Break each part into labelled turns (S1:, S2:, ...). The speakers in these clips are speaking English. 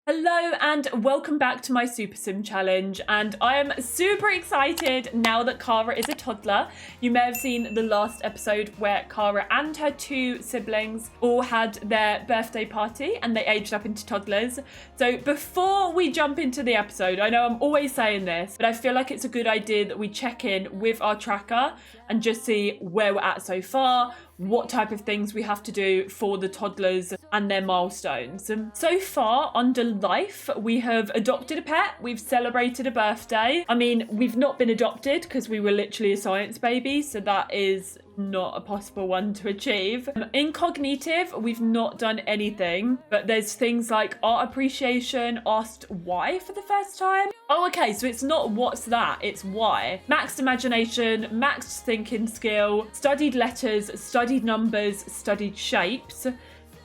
S1: Hello and welcome back to my Super Sim challenge, and I am super excited now that Kara is a toddler. You may have seen the last episode where Kara and her two siblings all had their birthday party and they aged up into toddlers. So before we jump into the episode, I know I'm always saying this, but I feel like it's a good idea that we check in with our tracker and just see where we're at so far, what type of things we have to do for the toddlers and their milestones. So far, under life, we have adopted a pet, we've celebrated a birthday. I mean, we've not been adopted because we were literally a science baby, so that is not a possible one to achieve. In cognitive, we've not done anything, but there's things like art appreciation, asked why for the first time. Oh, okay, so it's not what's that, it's why. Maxed imagination, maxed thinking skill, studied letters, studied numbers, studied shapes.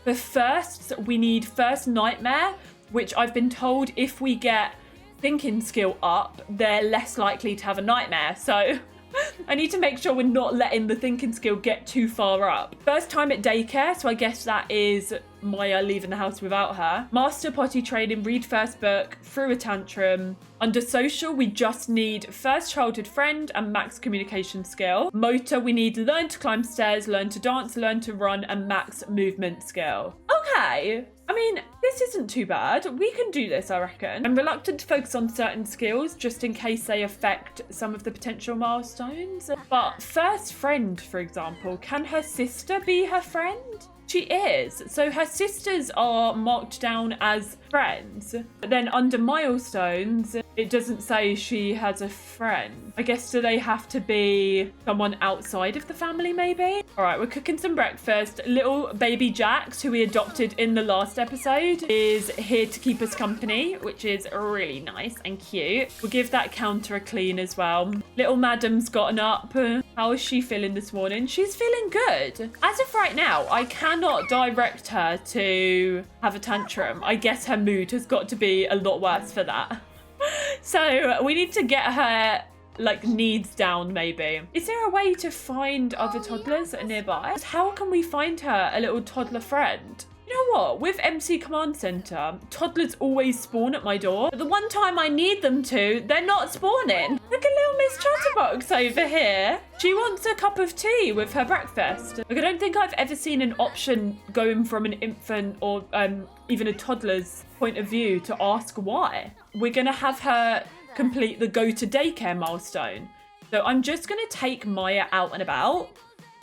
S1: For firsts, we need first nightmare, which I've been told if we get thinking skill up, they're less likely to have a nightmare. So I need to make sure we're not letting the thinking skill get too far up. First time at daycare, so I guess that is Maya leaving the house without her. Master potty training, read first book, through a tantrum. Under social, we just need first childhood friend and max communication skill. Motor, we need learn to climb stairs, learn to dance, learn to run, and max movement skill. Okay. I mean, this isn't too bad. We can do this, I reckon. I'm reluctant to focus on certain skills just in case they affect some of the potential milestones. But first friend, for example, can her sister be her friend? She is. So her sisters are marked down as friends. But then under milestones, it doesn't say she has a friend. I guess do they have to be someone outside of the family maybe? All right, we're cooking some breakfast. Little baby Jax, who we adopted in the last episode, is here to keep us company, which is really nice and cute. We'll give that counter a clean as well. Little madam's gotten up. How is she feeling this morning? She's feeling good. As of right now, I cannot direct her to have a tantrum. I guess her mood has got to be a lot worse for that. So we need to get her like needs down maybe. Is there a way to find other toddlers nearby? How can we find her a little toddler friend? You know what? With MC Command Center, toddlers always spawn at my door. But the one time I need them to, they're not spawning. Look at little Miss Chatterbox over here. She wants a cup of tea with her breakfast. Like, I don't think I've ever seen an option going from an infant or even a toddler's point of view to ask why. We're gonna have her complete the go to daycare milestone. So I'm just gonna take Maya out and about,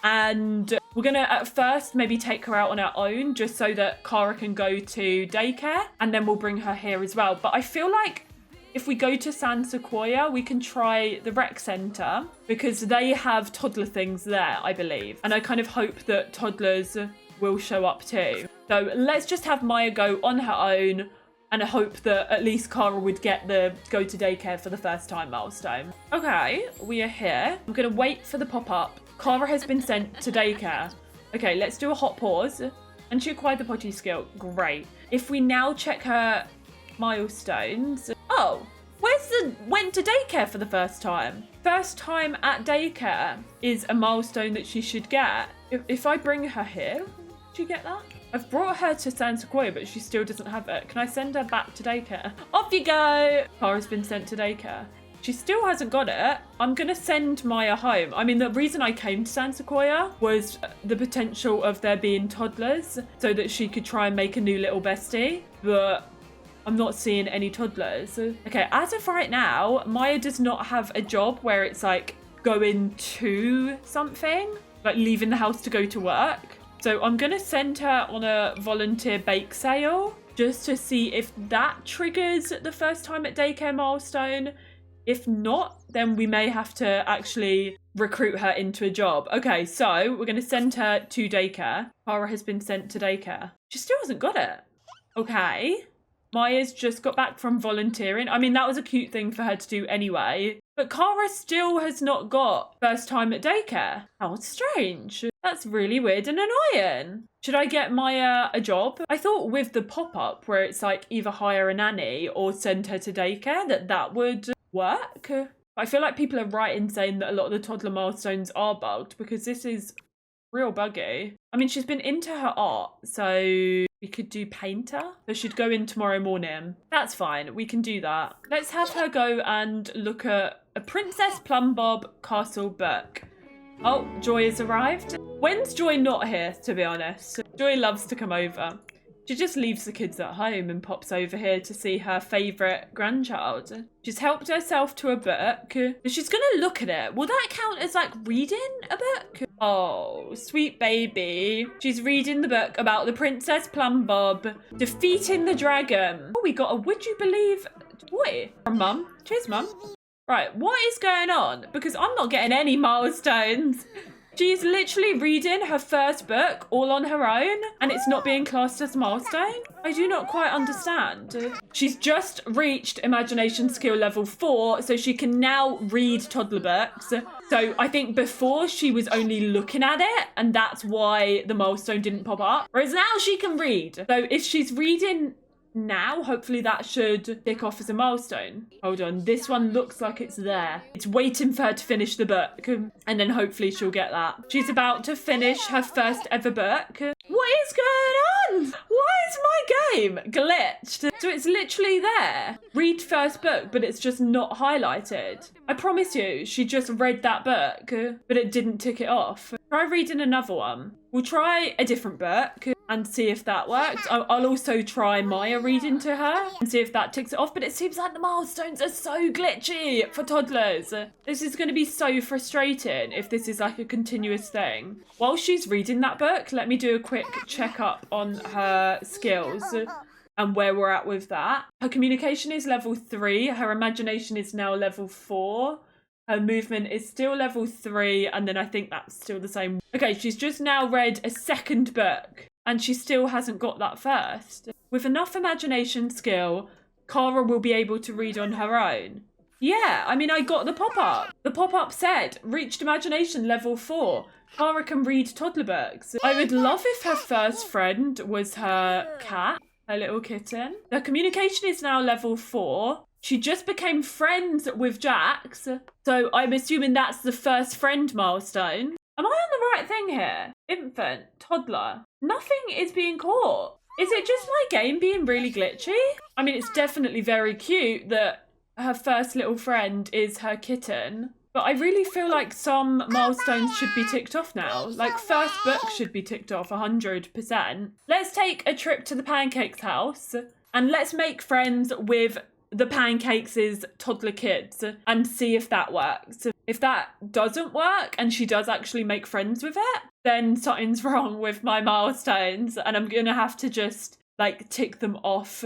S1: and we're gonna at first maybe take her out on her own just so that Kara can go to daycare, and then we'll bring her here as well. But I feel like if we go to San Sequoia, we can try the rec center because they have toddler things there, I believe. And I kind of hope that toddlers will show up too. So let's just have Maya go on her own, and I hope that at least Kara would get the go to daycare for the first time milestone. Okay, we are here. I'm gonna wait for the pop-up. Kara has been sent to daycare. Okay, let's do a hot pause. And she acquired the potty skill. Great. If we now check her milestones. Oh, went to daycare for the first time. First time at daycare is a milestone that she should get. If I bring her here, would she get that? I've brought her to San Sequoia, but she still doesn't have it. Can I send her back to daycare? Off you go! Kara's been sent to daycare. She still hasn't got it. I'm going to send Maya home. I mean, the reason I came to San Sequoia was the potential of there being toddlers so that she could try and make a new little bestie. But I'm not seeing any toddlers. Okay, as of right now, Maya does not have a job where it's like going to something, like leaving the house to go to work. So I'm going to send her on a volunteer bake sale just to see if that triggers the first time at daycare milestone. If not, then we may have to actually recruit her into a job. Okay, so we're going to send her to daycare. Kara has been sent to daycare. She still hasn't got it. Okay. Maya's just got back from volunteering. I mean, that was a cute thing for her to do anyway. But Kara still has not got first time at daycare. How strange. That's really weird and annoying. Should I get Maya a job? I thought with the pop-up where it's like either hire a nanny or send her to daycare that would work. I feel like people are right in saying that a lot of the toddler milestones are bugged because this is real buggy. I mean, she's been into her art, so We could do painter. So she'd go in tomorrow morning. That's fine. We can do that. Let's have her go and look at a Princess Plumbob Castle book. Oh, Joy has arrived. When's Joy not here, to be honest? Joy loves to come over. She just leaves the kids at home and pops over here to see her favourite grandchild. She's helped herself to a book. She's going to look at it. Will that count as like reading a book? Oh, sweet baby. She's reading the book about the Princess Plumbob defeating the dragon. Oh, we got a would you believe toy from Mum. Cheers, Mum. Right, what is going on? Because I'm not getting any milestones. She's literally reading her first book all on her own and it's not being classed as a milestone. I do not quite understand. She's just reached imagination skill level 4, so she can now read toddler books. So I think before she was only looking at it and that's why the milestone didn't pop up. Whereas now she can read. So if she's reading now, hopefully that should tick off as a milestone. Hold on, this one looks like it's there. It's waiting for her to finish the book and then hopefully she'll get that. She's about to finish her first ever book. What is going on? Why is my game glitched? So it's literally there. Read first book, but it's just not highlighted. I promise you, she just read that book, but it didn't tick it off. Try reading another one. We'll try a different book and see if that works. I'll also try Maya reading to her and see if that ticks it off, but it seems like the milestones are so glitchy for toddlers. This is going to be so frustrating if this is like a continuous thing. While she's reading that book, let me do a quick checkup on her skills and where we're at with that. Her communication is level 3. Her imagination is now level 4. Her movement is still level 3, and then I think that's still the same. Okay, she's just now read a second book, and she still hasn't got that first. With enough imagination skill, Cara will be able to read on her own. Yeah, I mean, I got the pop-up. The pop-up said, reached imagination level 4. Cara can read toddler books. I would love if her first friend was her cat, her little kitten. Her communication is now level 4. She just became friends with Jax, so I'm assuming that's the first friend milestone. Am I on the right thing here? Infant, toddler. Nothing is being caught. Is it just my game being really glitchy? I mean, it's definitely very cute that her first little friend is her kitten, but I really feel like some milestones should be ticked off now. Like first book should be ticked off 100%. Let's take a trip to the Pancakes house and let's make friends with the Pancakes' toddler kids and see if that works. If that doesn't work and she does actually make friends with it, then something's wrong with my milestones and I'm gonna have to just like tick them off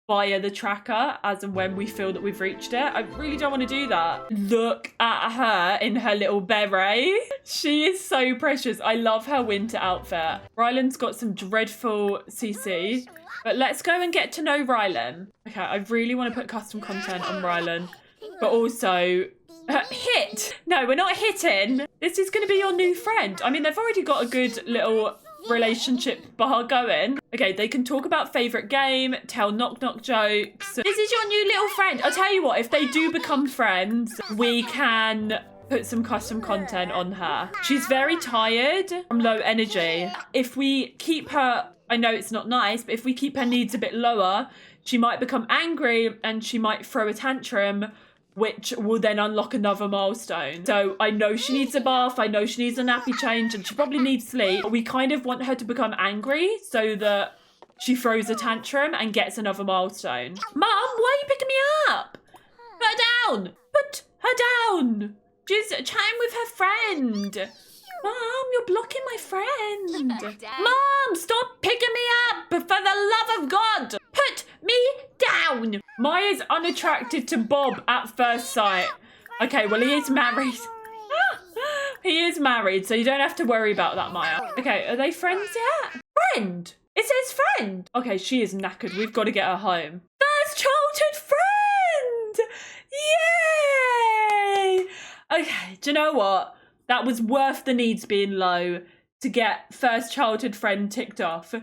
S1: via the tracker as and when we feel that we've reached it. I really don't want to do that. Look at her in her little beret. She is so precious. I love her winter outfit. Ryland's got some dreadful CC. But let's go and get to know Rylan. Okay, I really want to put custom content on Rylan. But also, hit! No, we're not hitting. This is going to be your new friend. I mean, they've already got a good little relationship bar going. Okay, they can talk about favourite game, tell knock-knock jokes. This is your new little friend. I'll tell you what, if they do become friends, we can put some custom content on her. She's very tired from low energy. If we keep her... I know it's not nice, but if we keep her needs a bit lower, she might become angry and she might throw a tantrum, which will then unlock another milestone. So I know she needs a bath, I know she needs a nappy change, and she probably needs sleep. But we kind of want her to become angry so that she throws a tantrum and gets another milestone. Mum, why are you picking me up? Put her down! Put her down! She's chatting with her friend. Mom, you're blocking my friend. Mom, stop picking me up, for the love of God. Put me down. Maya's unattracted to Bob at first sight. Okay, well, he is married. He is married, so you don't have to worry about that, Maya. Okay, are they friends yet? Friend. It says friend. Okay, she is knackered. We've got to get her home. First childhood friend. Yay. Okay, do you know what? That was worth the needs being low to get first childhood friend ticked off.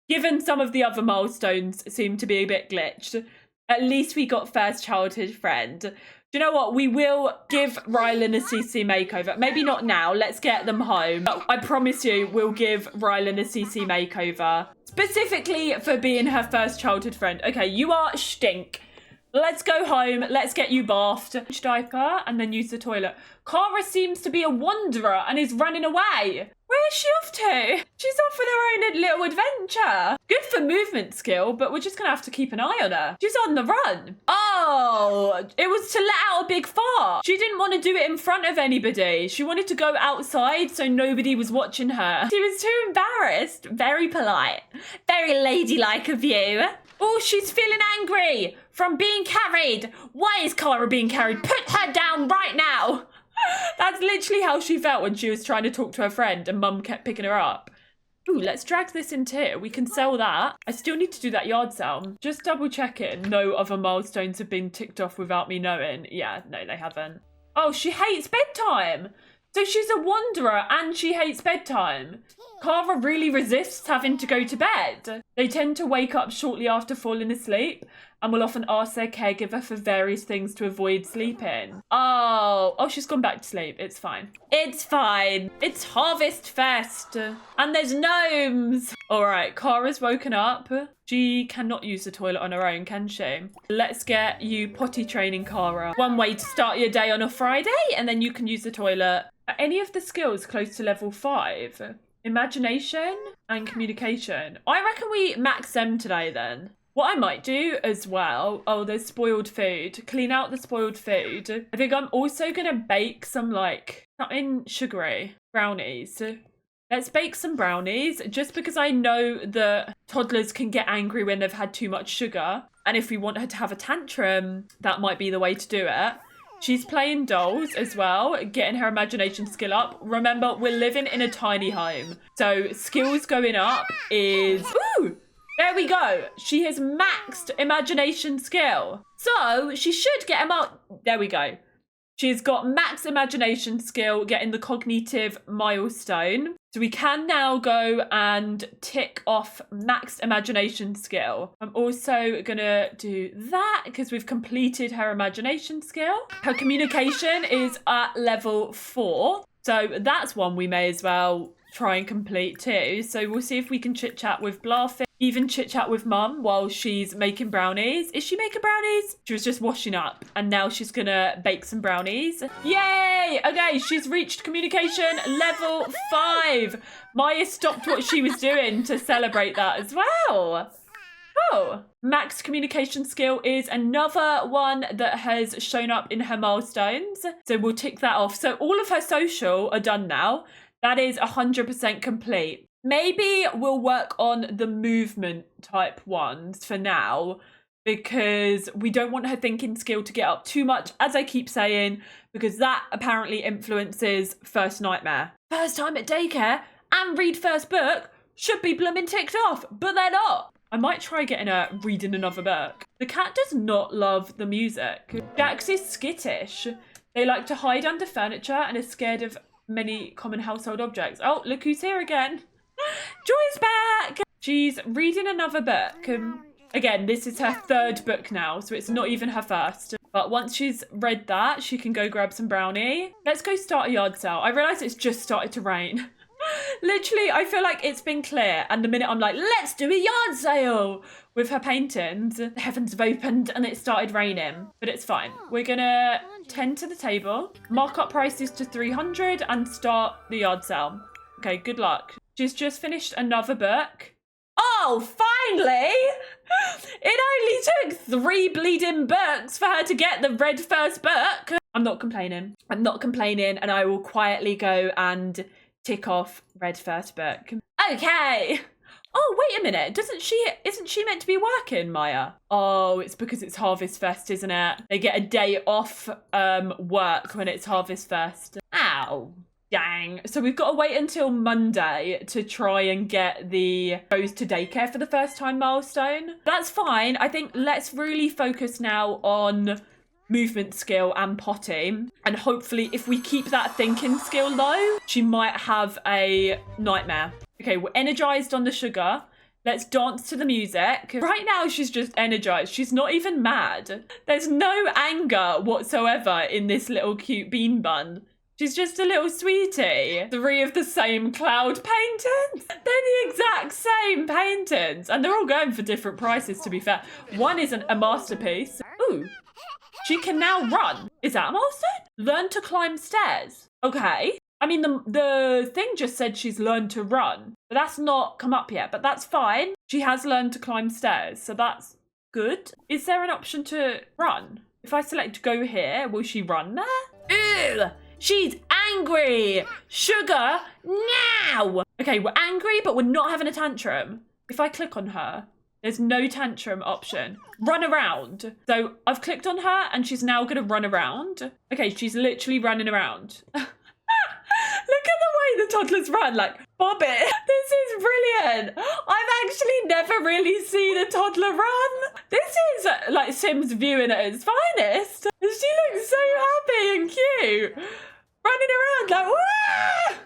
S1: Given some of the other milestones seem to be a bit glitched, at least we got first childhood friend. Do you know what? We will give Rylan a CC makeover. Maybe not now. Let's get them home. But I promise you, we'll give Rylan a CC makeover. Specifically for being her first childhood friend. Okay, you are stink. Let's go home. Let's get you bathed. Change diaper and then use the toilet. Cara seems to be a wanderer and is running away. Where is she off to? She's off on her own little adventure. Good for movement skill, but we're just going to have to keep an eye on her. She's on the run. Oh, it was to let out a big fart. She didn't want to do it in front of anybody. She wanted to go outside so nobody was watching her. She was too embarrassed. Very polite. Very ladylike of you. Oh, she's feeling angry from being carried. Why is Cara being carried? Put her down right now. That's literally how she felt when she was trying to talk to her friend and Mum kept picking her up. Ooh, let's drag this in too. We can sell that. I still need to do that yard sale. Just double checking. No other milestones have been ticked off without me knowing. Yeah, no, they haven't. Oh, she hates bedtime. So she's a wanderer and she hates bedtime. Cara really resists having to go to bed. They tend to wake up shortly after falling asleep and will often ask their caregiver for various things to avoid sleeping. Oh, she's gone back to sleep. It's fine. It's fine. It's Harvest Fest. And there's gnomes. All right, Cara's woken up. She cannot use the toilet on her own, can she? Let's get you potty training, Cara. One way to start your day on a Friday, and then you can use the toilet. Are any of the skills close to level 5? Imagination and communication. I reckon we max them today then. What I might do as well, oh, there's spoiled food. Clean out the spoiled food. I think I'm also going to bake some something sugary. Brownies. Let's bake some brownies just because I know that toddlers can get angry when they've had too much sugar. And if we want her to have a tantrum, that might be the way to do it. She's playing dolls as well, getting her imagination skill up. Remember, we're living in a tiny home. So skills going up is... Ooh! There we go. She has maxed imagination skill. So she should get him up. There we go. She's got max imagination skill, getting the cognitive milestone. So we can now go and tick off max imagination skill. I'm also going to do that because we've completed her imagination skill. Her communication is at level 4. So that's one we may as well try and complete too. So we'll see if we can chit chat with Blarfin, even chit chat with Mum while she's making brownies. Is she making brownies? She was just washing up and now she's gonna bake some brownies. Yay! Okay, she's reached communication level 5. Maya stopped what she was doing to celebrate that as well. Oh, max communication skill is another one that has shown up in her milestones. So we'll tick that off. So all of her social are done now. That is 100% complete. Maybe we'll work on the movement type ones for now because we don't want her thinking skill to get up too much, as I keep saying, because that apparently influences first nightmare. First time at daycare and read first book should be blooming ticked off, but they're not. I might try getting her reading another book. The cat does not love the music. Jax is skittish. They like to hide under furniture and are scared of many common household objects. Oh, look who's here again. Joy's back. She's reading another book. Again, this is her 3rd book now, so it's not even her first. But once she's read that, she can go grab some brownie. Let's go start a yard sale. I realise it's just started to rain. Literally, I feel like it's been clear. And the minute I'm like, let's do a yard sale with her paintings, the heavens have opened and it started raining. But it's fine. We're going to tend to the table, mark up prices to 300 and start the yard sale. Okay, good luck. She's just finished another book. Oh, finally! It only took 3 bleeding books for her to get the red first book. I'm not complaining. I'm not complaining, and I will quietly go and tick off red first book. Okay. Oh, wait a minute. Isn't she meant to be working, Maya? Oh, it's because it's Harvest Fest, isn't it? They get a day off work when it's Harvest Fest. Ow. Dang. So we've got to wait until Monday to try and get the goes to daycare for the first time milestone. That's fine. I think let's really focus now on movement skill and potty. And hopefully if we keep that thinking skill low, she might have a nightmare. Okay, we're energized on the sugar. Let's dance to the music. Right now, she's just energized. She's not even mad. There's no anger whatsoever in this little cute bean bun. She's just a little sweetie. 3 of the same cloud paintings. They're the exact same paintings. And they're all going for different prices, to be fair. One isn't a masterpiece. Ooh. She can now run. Is that a milestone? Learn to climb stairs. Okay. I mean, the thing just said she's learned to run. But that's not come up yet. But that's fine. She has learned to climb stairs. So that's good. Is there an option to run? If I select go here, will she run there? Ew. She's angry! Sugar, now! Okay, we're angry, but we're not having a tantrum. If I click on her, there's no tantrum option. Run around. So I've clicked on her and she's now gonna run around. Okay, she's literally running around. Look at the way the toddlers run, like, bob it. This is brilliant. I've actually never really seen a toddler run. This is like Sims viewing at its finest. She looks so happy and cute. Running around like, wah!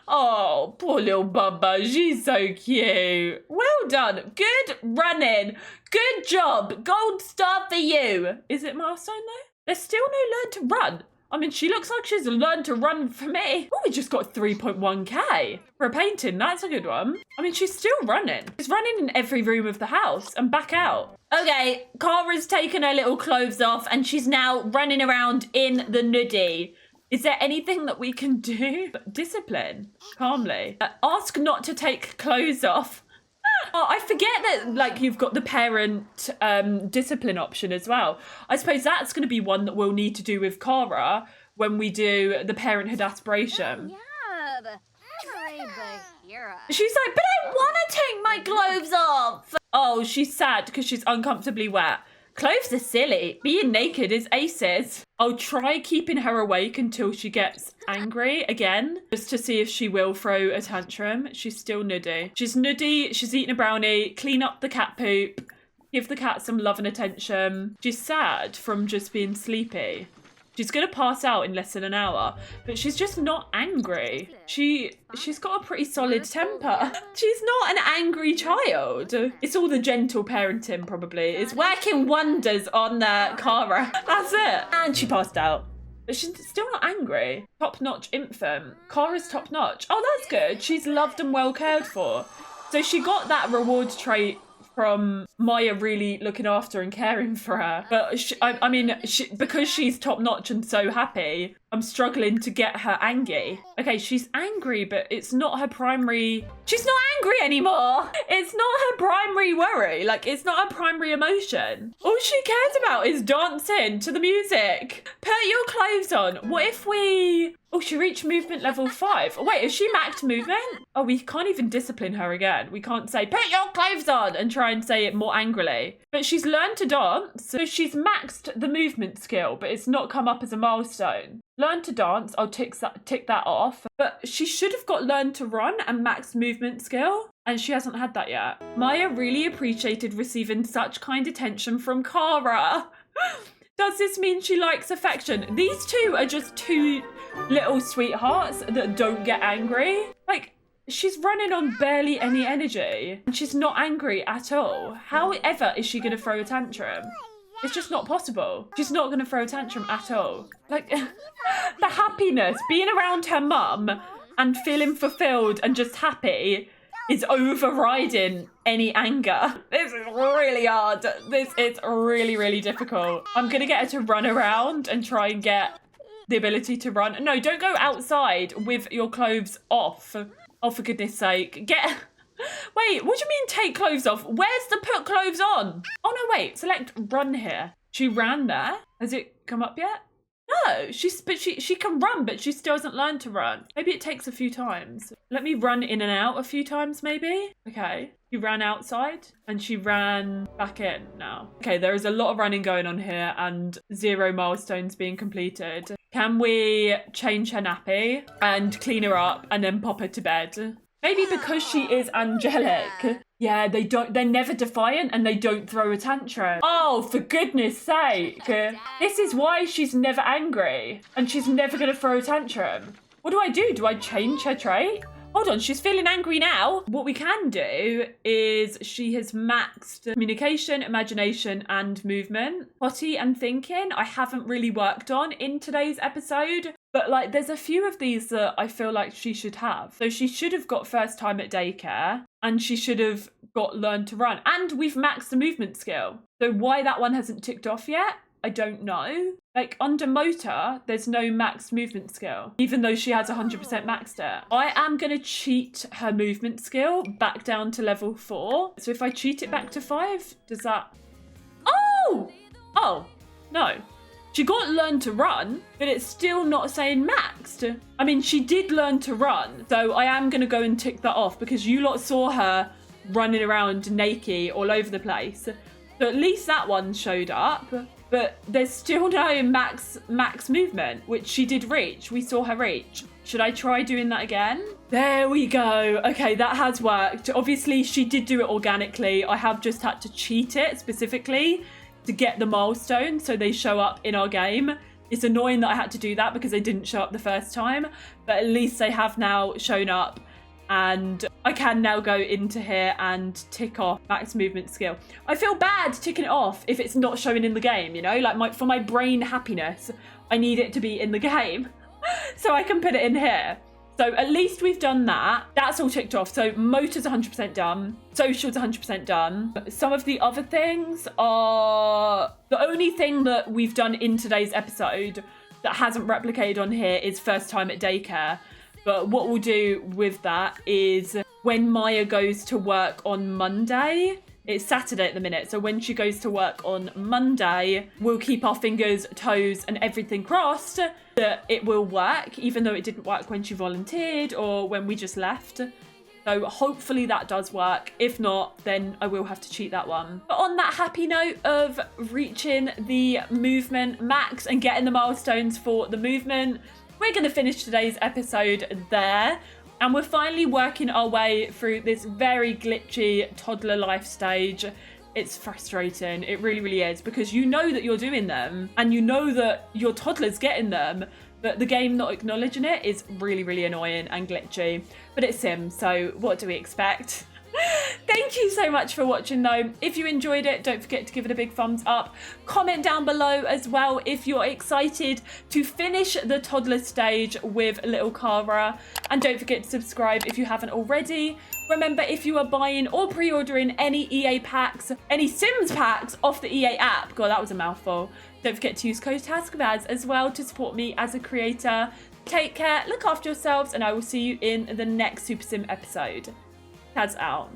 S1: Oh, poor little Bubba. She's so cute. Well done. Good running. Good job. Gold star for you. Is it milestone though? There's still no learn to run. I mean, she looks like she's learned to run for me. Oh, we just got 3.1k for a painting. That's a good one. I mean, she's still running. She's running in every room of the house and back out. Okay, Kara's taken her little clothes off and she's now running around in the nudie. Is there anything that we can do? Discipline, calmly. Ask not to take clothes off. Oh, I forget that, like, you've got the parent discipline option as well. I suppose that's going to be one that we'll need to do with Kara when we do the parenthood aspiration. She's like, but I want to take my clothes off. Oh, she's sad because she's uncomfortably wet. Clothes are silly. Being naked is aces. I'll try keeping her awake until she gets angry again, just to see if she will throw a tantrum. She's still nuddy. She's nuddy. She's eating a brownie. Clean up the cat poop. Give the cat some love and attention. She's sad from just being sleepy. She's going to pass out in less than an hour, but she's just not angry. She's got a pretty solid temper. She's not an angry child. It's all the gentle parenting, probably. It's working wonders on Kara. That's it. And she passed out. But she's still not angry. Top-notch infant. Kara's top-notch. Oh, that's good. She's loved and well cared for. So she got that reward trait from Maya really looking after and caring for her. But I mean, because she's top-notch and so happy, I'm struggling to get her angry. Okay, she's angry, but it's not her primary... She's not angry anymore! It's not her primary worry. Like, it's not her primary emotion. All she cares about is dancing to the music. Put your clothes on. What if we... Oh, she reached movement level 5. Oh, wait, is she maxed movement? Oh, we can't even discipline her again. We can't say, put your clothes on, and try and say it more angrily. But she's learned to dance, so she's maxed the movement skill, but it's not come up as a milestone. Learn to dance, I'll tick that off. But she should have got learn to run and maxed movement skill, and she hasn't had that yet. Maya really appreciated receiving such kind attention from Kara. Does this mean she likes affection? These two are just two little sweethearts that don't get angry. Like, she's running on barely any energy and she's not angry at all. However, is she going to throw a tantrum? It's just not possible. She's not going to throw a tantrum at all. Like, the happiness, being around her mum and feeling fulfilled and just happy is overriding any anger. This is really hard. This is really, really difficult. I'm going to get her to run around and try and get the ability to run. No, don't go outside with your clothes off. Oh, for goodness sake. Wait, what do you mean take clothes off? Where's the put clothes on? Oh, no, wait. Select run here. She ran there. Has it come up yet? No, she can run, but she still hasn't learned to run. Maybe it takes a few times. Let me run in and out a few times, maybe. Okay. She ran outside and she ran back in now. Okay, there is a lot of running going on here and 0 milestones being completed. Can we change her nappy and clean her up and then pop her to bed? Maybe because she is angelic. Yeah, they're never defiant and they don't throw a tantrum. Oh, for goodness sake. This is why she's never angry and she's never going to throw a tantrum. What do? Do I change her trait? Hold on, she's feeling angry now. What we can do is she has maxed communication, imagination, and movement. Potty and thinking, I haven't really worked on in today's episode. But like, there's a few of these that I feel like she should have. So she should have got first time at daycare, and she should have got learn to run. And we've maxed the movement skill. So why that one hasn't ticked off yet, I don't know. Like under motor, there's no maxed movement skill, even though she has 100% maxed it. I am going to cheat her movement skill back down to level 4. So if I cheat it back to 5, does that... Oh, no. She got learn to run, but it's still not saying maxed. I mean, she did learn to run. So I am going to go and tick that off because you lot saw her running around naked all over the place. So at least that one showed up. But there's still no max movement, which she did reach. We saw her reach. Should I try doing that again? There we go. Okay, that has worked. Obviously, she did do it organically. I have just had to cheat it specifically to get the milestones so they show up in our game. It's annoying that I had to do that because they didn't show up the first time, but at least they have now shown up. And I can now go into here and tick off max movement skill. I feel bad ticking it off if it's not showing in the game, you know? Like for my brain happiness, I need it to be in the game so I can put it in here. So at least we've done that. That's all ticked off. So motor's 100% done. Social's 100% done. Some of the other things are... The only thing that we've done in today's episode that hasn't replicated on here is first time at daycare. But what we'll do with that is when Maya goes to work on Monday, it's Saturday at the minute, so when she goes to work on Monday, we'll keep our fingers, toes, and everything crossed that it will work, even though it didn't work when she volunteered or when we just left. So hopefully that does work. If not, then I will have to cheat that one. But on that happy note of reaching the movement max and getting the milestones for the movement, we're going to finish today's episode there. And we're finally working our way through this very glitchy toddler life stage. It's frustrating. It really, really is. Because you know that you're doing them. And you know that your toddler's getting them. But the game not acknowledging it is really, really annoying and glitchy. But it's Sims, so what do we expect? Thank you so much for watching though. If you enjoyed it, don't forget to give it a big thumbs up. Comment down below as well if you're excited to finish the toddler stage with little Cara. And don't forget to subscribe if you haven't already. Remember, if you are buying or pre-ordering any EA packs, any Sims packs off the EA app, God, that was a mouthful. Don't forget to use code Tazkabaz as well to support me as a creator. Take care, look after yourselves, and I will see you in the next Super Sim episode. Taz out.